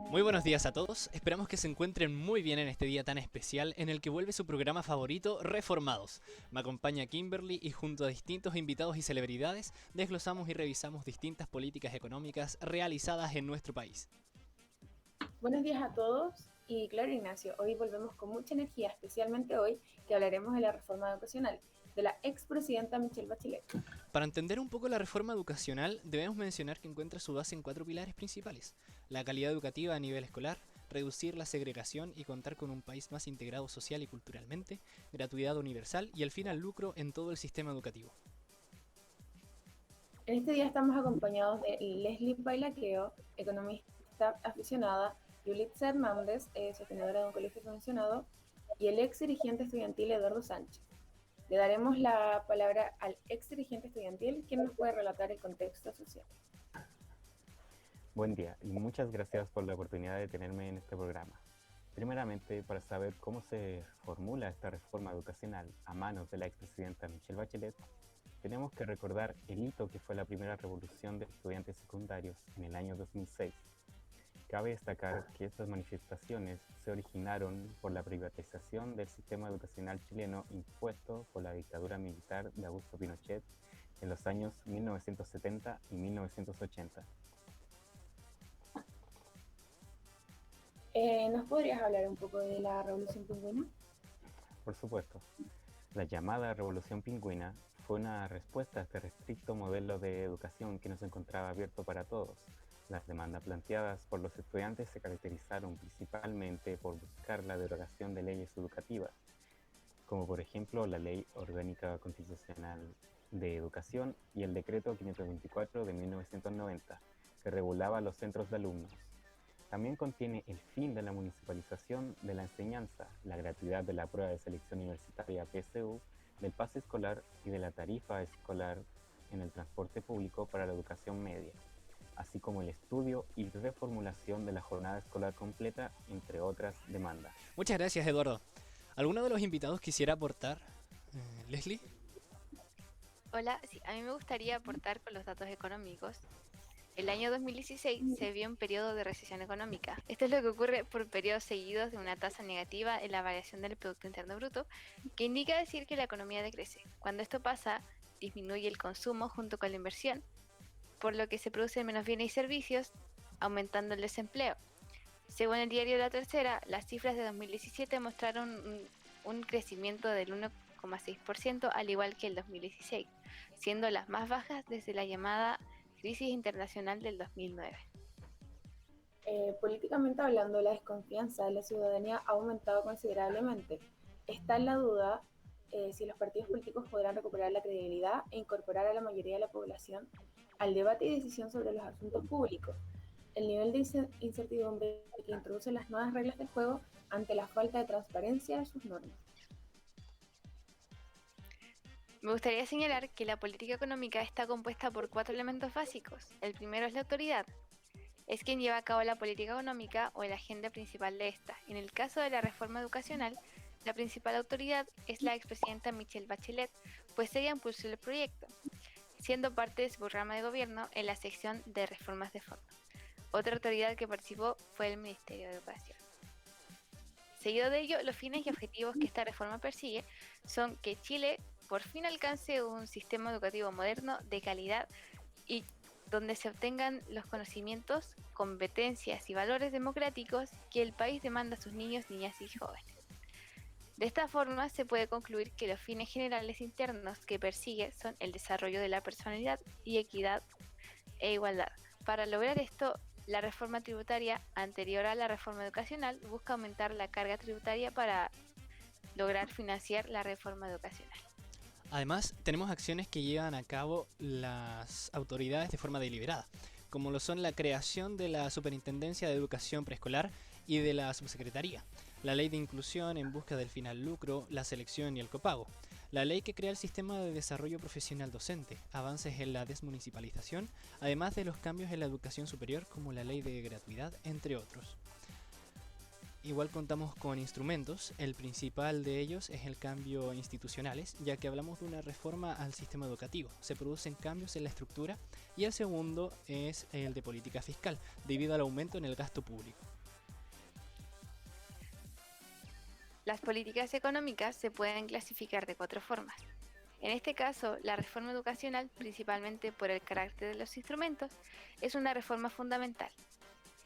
Muy buenos días a todos, esperamos que se encuentren muy bien en este día tan especial en el que vuelve su programa favorito, Reformados. Me acompaña Kimberly y junto a distintos invitados y celebridades desglosamos y revisamos distintas políticas económicas realizadas en nuestro país. Buenos días a todos y claro Ignacio, hoy volvemos con mucha energía, especialmente hoy que hablaremos de la reforma educacional de la expresidenta Michelle Bachelet. Para entender un poco la reforma educacional, debemos mencionar que encuentra su base en cuatro pilares principales: la calidad educativa a nivel escolar, reducir la segregación y contar con un país más integrado social y culturalmente, gratuidad universal y el fin al lucro en todo el sistema educativo. En este día estamos acompañados de Leslie Bailaqueo, economista aficionada, Yulitza Hernández, sostenedora de un colegio subvencionado, y el ex dirigente estudiantil Eduardo Sánchez. Le daremos la palabra al ex dirigente estudiantil, quien nos puede relatar el contexto social. Buen día y muchas gracias por la oportunidad de tenerme en este programa. Primeramente, para saber cómo se formula esta reforma educacional a manos de la expresidenta Michelle Bachelet, tenemos que recordar el hito que fue la primera revolución de estudiantes secundarios en el año 2006. Cabe destacar que estas manifestaciones se originaron por la privatización del sistema educacional chileno impuesto por la dictadura militar de Augusto Pinochet en los años 1970 y 1980. ¿Nos podrías hablar un poco de la Revolución Pingüina? Por supuesto, la llamada Revolución Pingüina fue una respuesta a este restricto modelo de educación que no se encontraba abierto para todos. Las demandas planteadas por los estudiantes se caracterizaron principalmente por buscar la derogación de leyes educativas, como por ejemplo la Ley Orgánica Constitucional de Educación y el Decreto 524 de 1990, que regulaba los centros de alumnos. También contiene el fin de la municipalización de la enseñanza, la gratuidad de la prueba de selección universitaria PSU, del pase escolar y de la tarifa escolar en el transporte público para la educación media, así como el estudio y reformulación de la jornada escolar completa, entre otras demandas. Muchas gracias, Eduardo. ¿Alguno de los invitados quisiera aportar? ¿Leslie? Hola, sí, a mí me gustaría aportar con los datos económicos. El año 2016 se vio un periodo de recesión económica. Esto es lo que ocurre por periodos seguidos de una tasa negativa en la variación del Producto Interno Bruto, que indica decir que la economía decrece. Cuando esto pasa, disminuye el consumo junto con la inversión, por lo que se producen menos bienes y servicios, aumentando el desempleo. Según el diario La Tercera, las cifras de 2017 mostraron un crecimiento del 1,6%, al igual que el 2016, siendo las más bajas desde la llamada crisis internacional del 2009. Políticamente hablando, la desconfianza de la ciudadanía ha aumentado considerablemente. Está en la duda si los partidos políticos podrán recuperar la credibilidad e incorporar a la mayoría de la población al debate y decisión sobre los asuntos públicos. El nivel de incertidumbre que introducen las nuevas reglas del juego ante la falta de transparencia de sus normas. Me gustaría señalar que la política económica está compuesta por 4 elementos básicos. El primero es la autoridad. Es quien lleva a cabo la política económica o la agenda principal de esta. En el caso de la reforma educacional, la principal autoridad es la expresidenta Michelle Bachelet, pues ella impulsó el proyecto, siendo parte de su programa de gobierno en la sección de reformas de fondo. Otra autoridad que participó fue el Ministerio de Educación. Seguido de ello, los fines y objetivos que esta reforma persigue son que Chile por fin alcance un sistema educativo moderno, de calidad y donde se obtengan los conocimientos, competencias y valores democráticos que el país demanda a sus niños, niñas y jóvenes. De esta forma se puede concluir que los fines generales internos que persigue son el desarrollo de la personalidad y equidad e igualdad. Para lograr esto, la reforma tributaria anterior a la reforma educacional busca aumentar la carga tributaria para lograr financiar la reforma educacional. Además, tenemos acciones que llevan a cabo las autoridades de forma deliberada, como lo son la creación de la Superintendencia de Educación Preescolar y de la Subsecretaría, la Ley de Inclusión en busca del fin al lucro, la selección y el copago, la ley que crea el Sistema de Desarrollo Profesional Docente, avances en la desmunicipalización, además de los cambios en la educación superior como la Ley de Gratuidad, entre otros. Igual contamos con instrumentos, el principal de ellos es el cambio institucionales, ya que hablamos de una reforma al sistema educativo. Se producen cambios en la estructura y el segundo es el de política fiscal, debido al aumento en el gasto público. Las políticas económicas se pueden clasificar de 4 formas. En este caso, la reforma educacional, principalmente por el carácter de los instrumentos, es una reforma fundamental,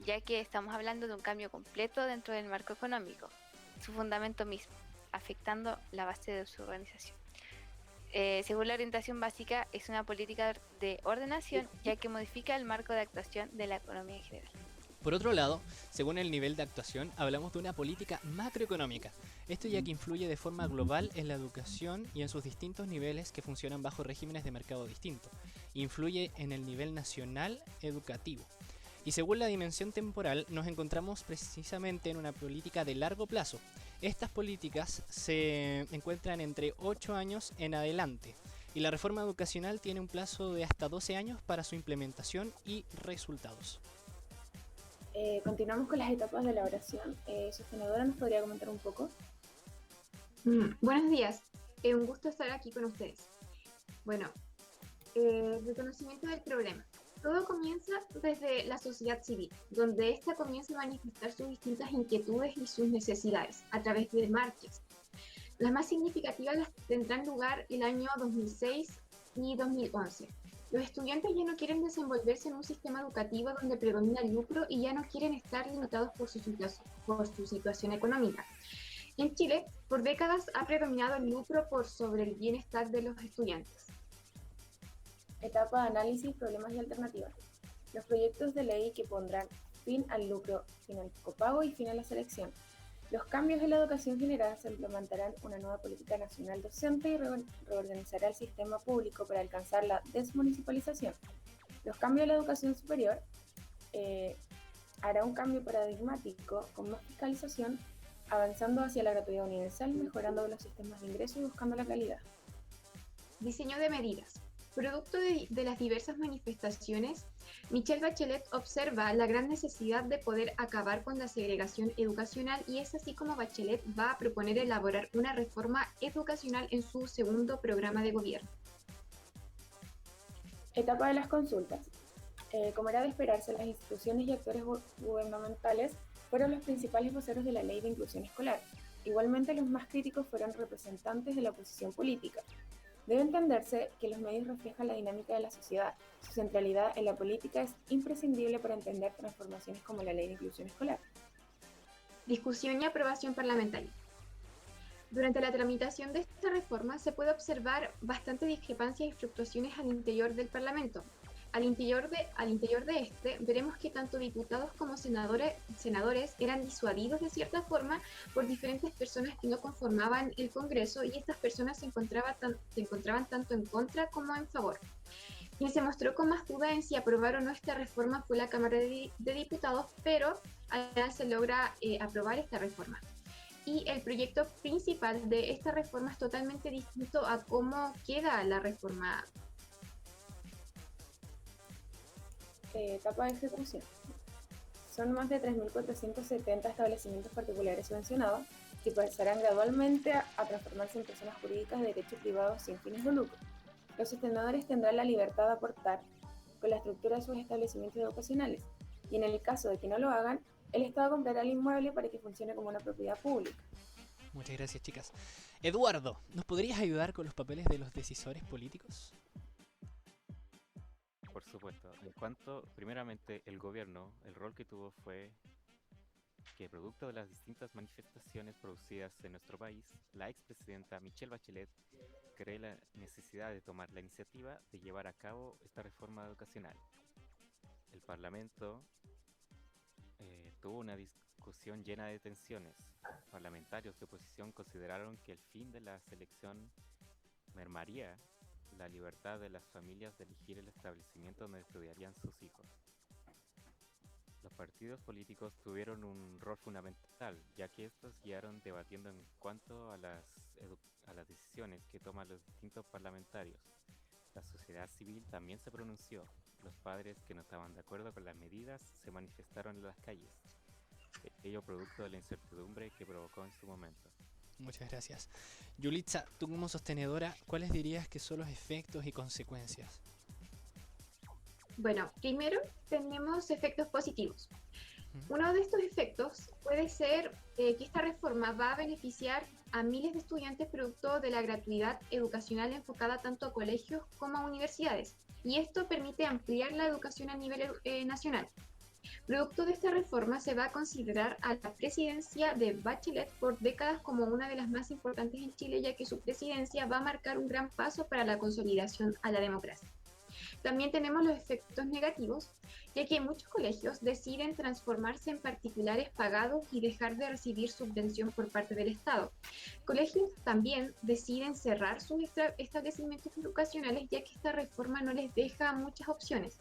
ya que estamos hablando de un cambio completo dentro del marco económico, su fundamento mismo, afectando la base de su organización. Según la orientación básica, es una política de ordenación, ya que modifica el marco de actuación de la economía en general. Por otro lado, según el nivel de actuación, hablamos de una política macroeconómica. Esto ya que influye de forma global en la educación y en sus distintos niveles que funcionan bajo regímenes de mercado distintos. Influye en el nivel nacional educativo. Y según la dimensión temporal, nos encontramos precisamente en una política de largo plazo. Estas políticas se encuentran entre 8 años en adelante. Y la reforma educacional tiene un plazo de hasta 12 años para su implementación y resultados. Continuamos con las etapas de elaboración. Su senadora nos podría comentar un poco. Buenos días, un gusto estar aquí con ustedes. Bueno, reconocimiento del problema. Todo comienza desde la sociedad civil, donde ésta comienza a manifestar sus distintas inquietudes y sus necesidades a través de marchas. Las más significativas las tendrán lugar el año 2006 y 2011. Los estudiantes ya no quieren desenvolverse en un sistema educativo donde predomina el lucro y ya no quieren estar limitados por su situación económica. En Chile, por décadas ha predominado el lucro por sobre el bienestar de los estudiantes. Etapa de análisis, problemas y alternativas. Los proyectos de ley que pondrán fin al lucro, fin al copago y fin a la selección. Los cambios en la educación general se implementarán una nueva política nacional docente y reorganizará el sistema público para alcanzar la desmunicipalización. Los cambios en la educación superior hará un cambio paradigmático con más fiscalización, avanzando hacia la gratuidad universal, mejorando los sistemas de ingreso y buscando la calidad. Diseño de medidas. Producto de las diversas manifestaciones, Michelle Bachelet observa la gran necesidad de poder acabar con la segregación educacional y es así como Bachelet va a proponer elaborar una reforma educacional en su segundo programa de gobierno. Etapa de las consultas. Como era de esperarse, las instituciones y actores gubernamentales fueron los principales voceros de la Ley de Inclusión Escolar. Igualmente, los más críticos fueron representantes de la oposición política. Debe entenderse que los medios reflejan la dinámica de la sociedad. Su centralidad en la política es imprescindible para entender transformaciones como la Ley de Inclusión Escolar. Discusión y aprobación parlamentaria. Durante la tramitación de esta reforma se puede observar bastante discrepancias y fluctuaciones al interior del Parlamento. Al interior de este, veremos que tanto diputados como senadores eran disuadidos de cierta forma por diferentes personas que no conformaban el Congreso y estas personas se encontraban tanto en contra como en favor. Quien se mostró con más duda en si aprobar o no esta reforma fue la Cámara de Diputados, pero ahora se logra aprobar esta reforma. Y el proyecto principal de esta reforma es totalmente distinto a cómo queda la reforma. Etapa de ejecución. Son más de 3.470 establecimientos particulares subvencionados que pasarán gradualmente a transformarse en personas jurídicas de derecho privado sin fines de lucro. Los sostenedores tendrán la libertad de aportar con la estructura de sus establecimientos educacionales y en el caso de que no lo hagan, el Estado comprará el inmueble para que funcione como una propiedad pública. Muchas gracias, chicas. Eduardo, ¿nos podrías ayudar con los papeles de los decisores políticos? Por supuesto. En cuanto, primeramente, el gobierno, el rol que tuvo fue que, producto de las distintas manifestaciones producidas en nuestro país, la expresidenta Michelle Bachelet cree la necesidad de tomar la iniciativa de llevar a cabo esta reforma educacional. El Parlamento tuvo una discusión llena de tensiones. Parlamentarios de oposición consideraron que el fin de la selección mermaría la libertad de las familias de elegir el establecimiento donde estudiarían sus hijos. Los partidos políticos tuvieron un rol fundamental, ya que estos guiaron debatiendo en cuanto a las decisiones que toman los distintos parlamentarios. La sociedad civil también se pronunció. Los padres que no estaban de acuerdo con las medidas se manifestaron en las calles. ello producto de la incertidumbre que provocó en su momento. Muchas gracias. Yulitza, tú como sostenedora, ¿cuáles dirías que son los efectos y consecuencias? Bueno, primero tenemos efectos positivos. Ujú. Uno de estos efectos puede ser que esta reforma va a beneficiar a miles de estudiantes producto de la gratuidad educacional enfocada tanto a colegios como a universidades. Y esto permite ampliar la educación a nivel nacional. Producto de esta reforma se va a considerar a la presidencia de Bachelet por décadas como una de las más importantes en Chile, ya que su presidencia va a marcar un gran paso para la consolidación a la democracia. También tenemos los efectos negativos, ya que muchos colegios deciden transformarse en particulares pagados y dejar de recibir subvención por parte del Estado. Colegios también deciden cerrar sus establecimientos educacionales, ya que esta reforma no les deja muchas opciones.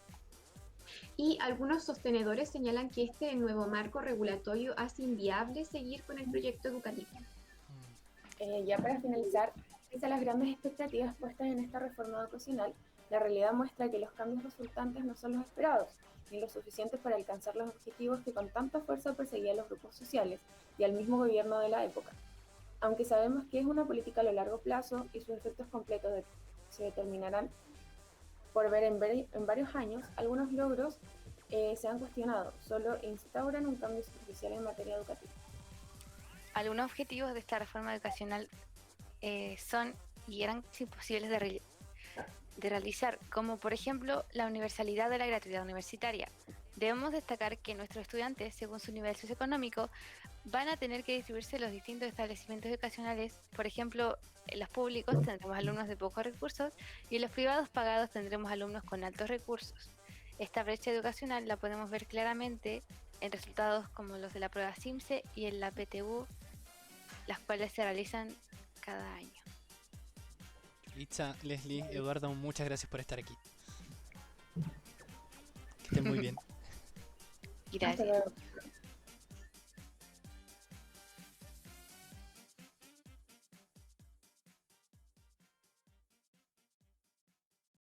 Y algunos sostenedores señalan que este nuevo marco regulatorio hace inviable seguir con el proyecto educativo. Ya para finalizar, pese a las grandes expectativas puestas en esta reforma educacional, la realidad muestra que los cambios resultantes no son los esperados, ni lo suficientes para alcanzar los objetivos que con tanta fuerza perseguían los grupos sociales y al mismo gobierno de la época. Aunque sabemos que es una política a lo largo plazo y sus efectos completos se determinarán por ver en varios años, algunos logros se han cuestionado, solo instauran un cambio superficial en materia educativa. Algunos objetivos de esta reforma educacional son y eran imposibles de realizar, como por ejemplo la universalidad de la gratuidad universitaria. Debemos destacar que nuestros estudiantes, según su nivel socioeconómico, van a tener que distribuirse en los distintos establecimientos educacionales. Por ejemplo, en los públicos tendremos alumnos de pocos recursos y en los privados pagados tendremos alumnos con altos recursos. Esta brecha educacional la podemos ver claramente en resultados como los de la prueba CIMSE y en la PTU, las cuales se realizan cada año. Yulitza, Leslie, Eduardo, muchas gracias por estar aquí. Que estén muy bien. Hasta Gracias. luego.